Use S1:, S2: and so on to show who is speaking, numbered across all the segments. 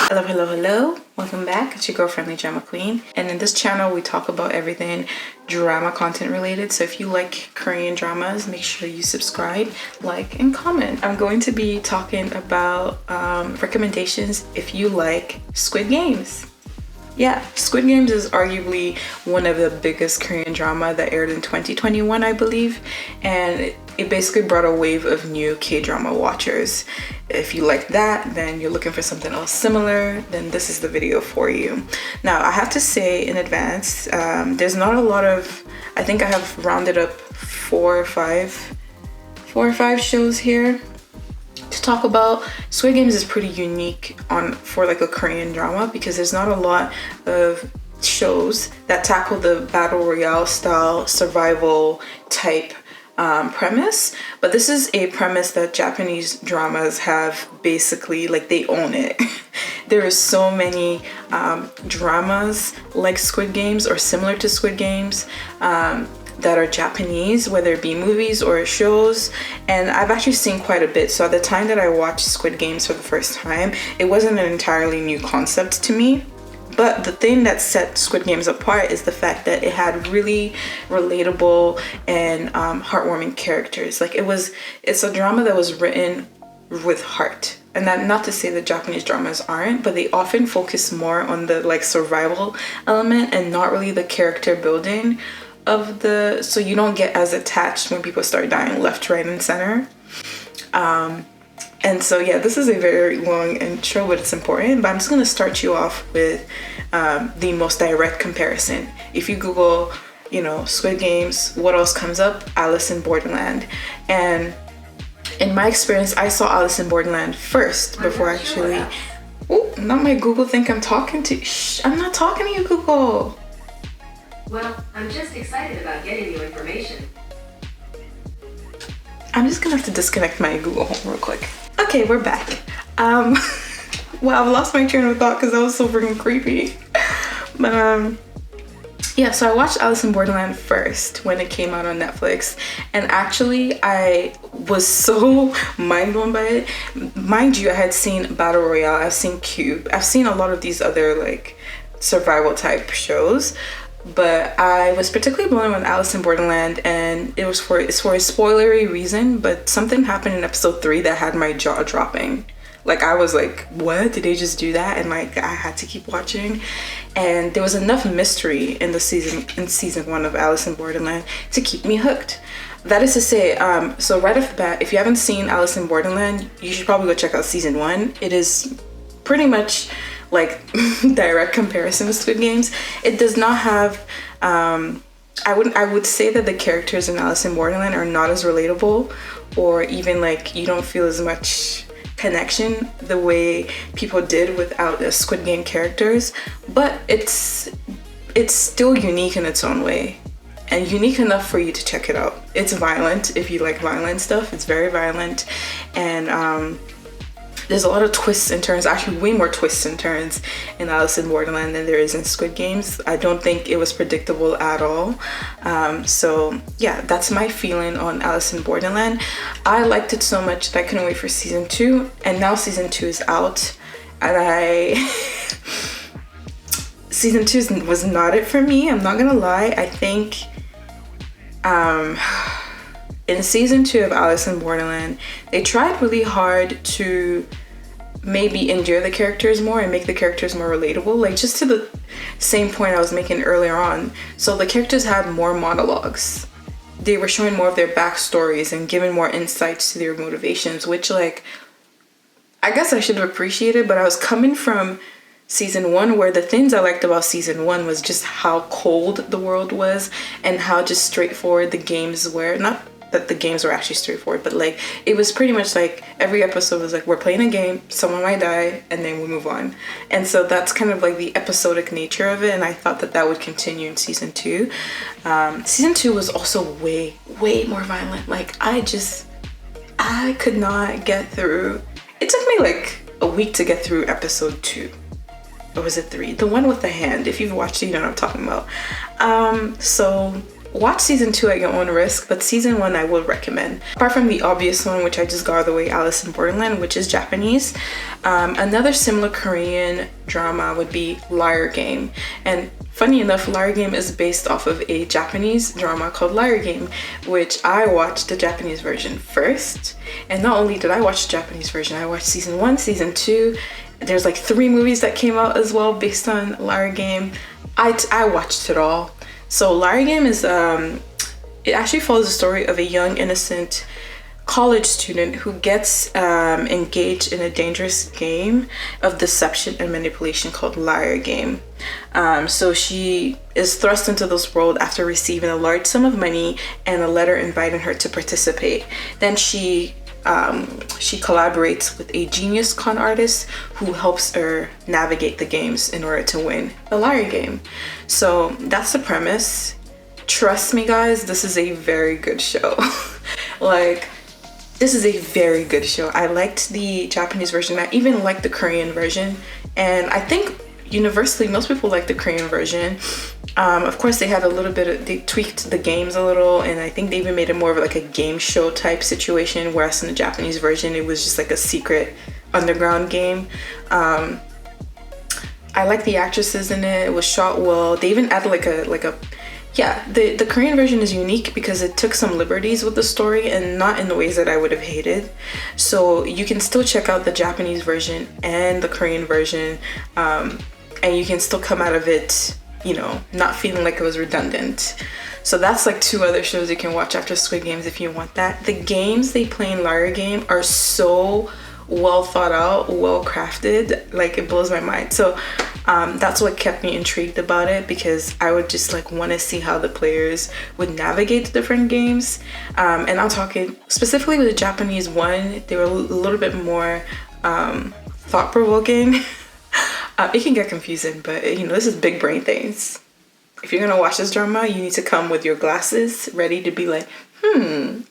S1: Hello, hello, hello. Welcome back. It's your girlfriendly drama queen. And in this channel, we talk about everything drama content related. So if you like Korean dramas, make sure you subscribe, like, and comment. I'm going to be talking about recommendations if you like Squid Games. Yeah, Squid Games is arguably one of the biggest Korean drama that aired in 2021, I believe. And it basically brought a wave of new K-drama watchers. If you like that, then you're looking for something else similar, then this is the video for you. Now, I have to say in advance, there's not a lot of, I think I have rounded up four or five shows here to talk about. Squid Games is pretty unique for like a Korean drama because there's not a lot of shows that tackle the battle royale style survival type premise, but this is a premise that Japanese dramas have basically, like, they own it. There are so many dramas like Squid Games or similar to Squid Games that are Japanese, whether it be movies or shows, and I've actually seen quite a bit. So at the time that I watched Squid Games for the first time, it wasn't an entirely new concept to me. But the thing that set Squid Games apart is the fact that it had really relatable and heartwarming characters. Like, it's a drama that was written with heart. And that, not to say that Japanese dramas aren't, but they often focus more on the like survival element and not really the character building of so you don't get as attached when people start dying left, right, and center. And so, yeah, this is a very long intro, but it's important. But I'm just going to start you off with the most direct comparison. If you Google, Squid Games, what else comes up? Alice in Borderland. And in my experience, I saw Alice in Borderland first before actually... Oh, not my Google think I'm talking to... Shh, I'm not talking to you, Google.
S2: Well, I'm just excited about getting you information.
S1: I'm just gonna have to disconnect my Google Home real quick. Okay, we're back. Well, I've lost my train of thought because that was so freaking creepy. But yeah, so I watched Alice in Borderland first when it came out on Netflix, and actually I was so mind blown by it. Mind you, I had seen Battle Royale, I've seen Cube, I've seen a lot of these other like survival type shows. But I was particularly blown away with Alice in Borderland, and it's for a spoilery reason, but something happened in episode 3 that had my jaw dropping. Like, I was like, what? Did they just do that? And like, I had to keep watching. And there was enough mystery in season 1 of Alice in Borderland to keep me hooked. That is to say, so right off the bat, if you haven't seen Alice in Borderland, you should probably go check out season 1. It is pretty much like direct comparison with Squid Games. It does not have I would say that the characters in Alice in Borderland are not as relatable, or even like you don't feel as much connection the way people did without the Squid Game characters, but it's still unique in its own way, and unique enough for you to check it out. It's violent. If you like violent stuff, it's very violent, and there's a lot of twists and turns, actually way more twists and turns in Alice in Borderland than there is in Squid Games. I don't think it was predictable at all. So yeah, that's my feeling on Alice in Borderland. I liked it so much that I couldn't wait for season 2, and now season 2 is out, and season 2 was not it for me, I'm not gonna lie. I think in season 2 of Alice in Borderland, they tried really hard to maybe endear the characters more and make the characters more relatable, like just to the same point I was making earlier on. So the characters had more monologues. They were showing more of their backstories and giving more insights to their motivations, which, like, I guess I should have appreciated, but I was coming from season 1 where the things I liked about season 1 was just how cold the world was and how just straightforward the games were. Not that the games were actually straightforward, but like it was pretty much like every episode was like, we're playing a game, someone might die, and then we move on. And so that's kind of like the episodic nature of it, and I thought that that would continue in season 2. Season 2 was also way more violent. Like, I could not get through. It took me like a week to get through episode 2. Or was it 3? The one with the hand. If you've watched it, you know what I'm talking about. So watch season 2 at your own risk, but season 1 I would recommend. Apart from the obvious one, which I just got out of the way, Alice in Borderland, which is Japanese. Another similar Korean drama would be Liar Game. And funny enough, Liar Game is based off of a Japanese drama called Liar Game, which I watched the Japanese version first. And not only did I watch the Japanese version, I watched season 1, season 2. There's like 3 movies that came out as well based on Liar Game. I watched it all. So Liar Game is, it actually follows the story of a young, innocent college student who gets engaged in a dangerous game of deception and manipulation called Liar Game. So she is thrust into this world after receiving a large sum of money and a letter inviting her to participate. Then she collaborates with a genius con artist who helps her navigate the games in order to win the Liar Game. So that's the premise. Trust me guys, this is a very good show. Like, this is a very good show. I liked the Japanese version. I even liked the Korean version. And I think universally, most people like the Korean version. Of course, they had a little bit of, they tweaked the games a little, and I think they even made it more of like a game show type situation, whereas in the Japanese version, it was just like a secret underground game. I like the actresses in it. It was shot well. They even added the Korean version is unique because it took some liberties with the story and not in the ways that I would have hated. So you can still check out the Japanese version and the Korean version, and you can still come out of it, you know, not feeling like it was redundant. So that's like 2 other shows you can watch after Squid Games if you want that. The games they play in Liar Game are so well thought out, well crafted, like it blows my mind. So that's what kept me intrigued about it, because I would just like want to see how the players would navigate the different games. And I'm talking specifically with the Japanese one, they were a little bit more thought-provoking. It can get confusing, but you know, this is big brain things. If you're gonna watch this drama, you need to come with your glasses ready to be like, And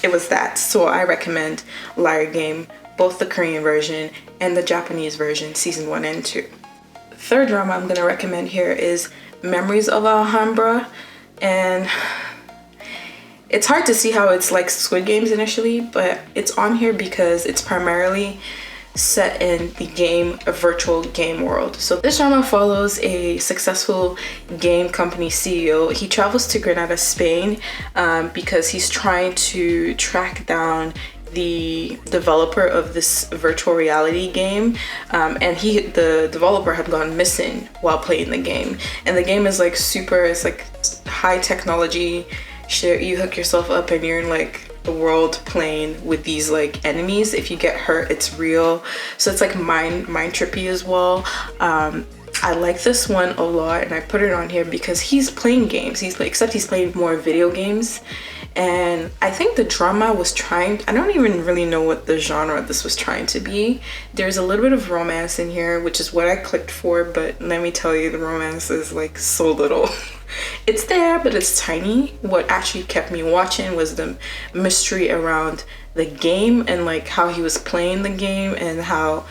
S1: it was that. So I recommend Liar Game, both the Korean version and the Japanese version, season 1 and 2. Third drama I'm gonna recommend here is Memories of Alhambra. And it's hard to see how it's like Squid Games initially, but it's on here because it's primarily set in a virtual game world. So this drama follows a successful game company CEO. He travels to Granada, Spain, because he's trying to track down the developer of this virtual reality game, and the developer had gone missing while playing the game. And the game is like it's like high technology shit. You hook yourself up and you're in like the world playing with these like enemies. If you get hurt, it's real. So it's like mind trippy as well. I like this one a lot, and I put it on here because he's playing games. Except he's playing more video games. And I think the drama was I don't even really know what the genre this was trying to be. There's a little bit of romance in here, which is what I clicked for, but let me tell you, the romance is like so little. It's there, but it's tiny. What actually kept me watching was the mystery around the game and like how he was playing the game and how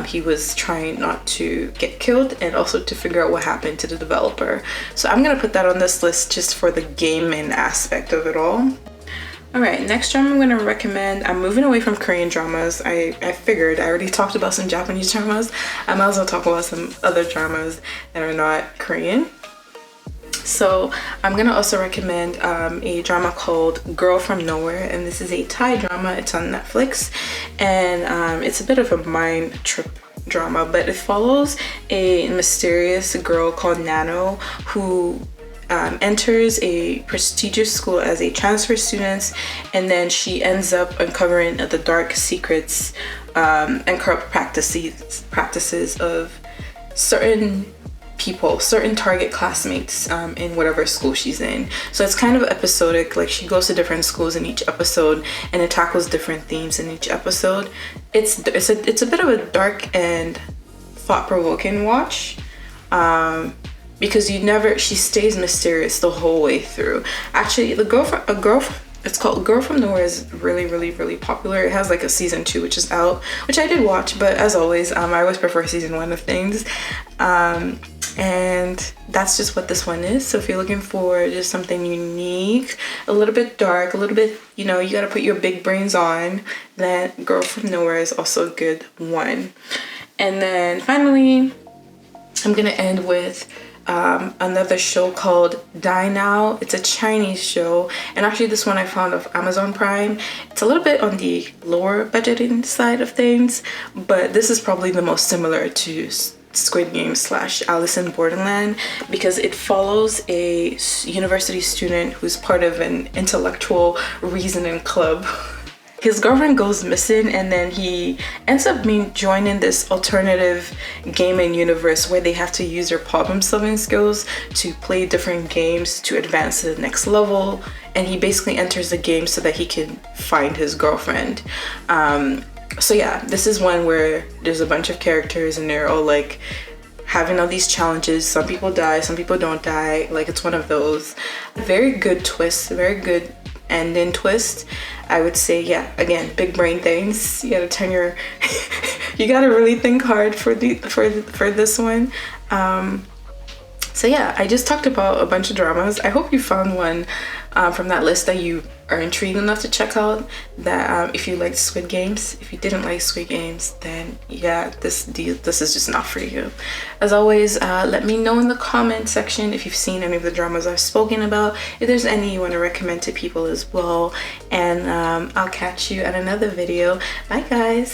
S1: he was trying not to get killed, and also to figure out what happened to the developer. So I'm gonna put that on this list just for the gaming aspect of it all. Alright, next drama I'm gonna recommend, I'm moving away from Korean dramas. I figured I already talked about some Japanese dramas. I might as well talk about some other dramas that are not Korean. So I'm gonna also recommend a drama called Girl from Nowhere, and this is a Thai drama. It's on Netflix, and it's a bit of a mind trip drama, but it follows a mysterious girl called Nano who enters a prestigious school as a transfer student, and then she ends up uncovering the dark secrets and corrupt practices of certain people, certain target classmates in whatever school she's in. So it's kind of episodic, like she goes to different schools in each episode and it tackles different themes in each episode. It's a bit of a dark and thought-provoking watch, because she stays mysterious the whole way through. Actually, it's called Girl from Nowhere is really, really, really popular. It has like a season 2 which is out, which I did watch, but as always, I always prefer season 1 of things. And that's just what this one is. So if you're looking for just something unique, a little bit dark, a little bit, you know, you gotta put your big brains on, then Girl From Nowhere is also a good one. And then finally, I'm gonna end with another show called Die Now. It's a Chinese show, and actually this one I found of Amazon Prime. It's a little bit on the lower budgeting side of things, but this is probably the most similar to Squid Game / Alice in Borderland, because it follows a university student who's part of an intellectual reasoning club. His girlfriend goes missing, and then he ends up joining this alternative gaming universe where they have to use their problem-solving skills to play different games to advance to the next level. And he basically enters the game so that he can find his girlfriend. So yeah, this is one where there's a bunch of characters and they're all like having all these challenges. Some people die, some people don't die. Like, it's one of those. Very good twist, very good ending twist. I would say, yeah, again, big brain things. You gotta turn your you gotta really think hard for this one. So yeah, I just talked about a bunch of dramas. I hope you found one from that list that you are intrigued enough to check out. That if you liked Squid Games, if you didn't like Squid Games, then yeah, this is just not for you. As always, let me know in the comment section if you've seen any of the dramas I've spoken about, if there's any you want to recommend to people as well. And I'll catch you at another video. Bye guys.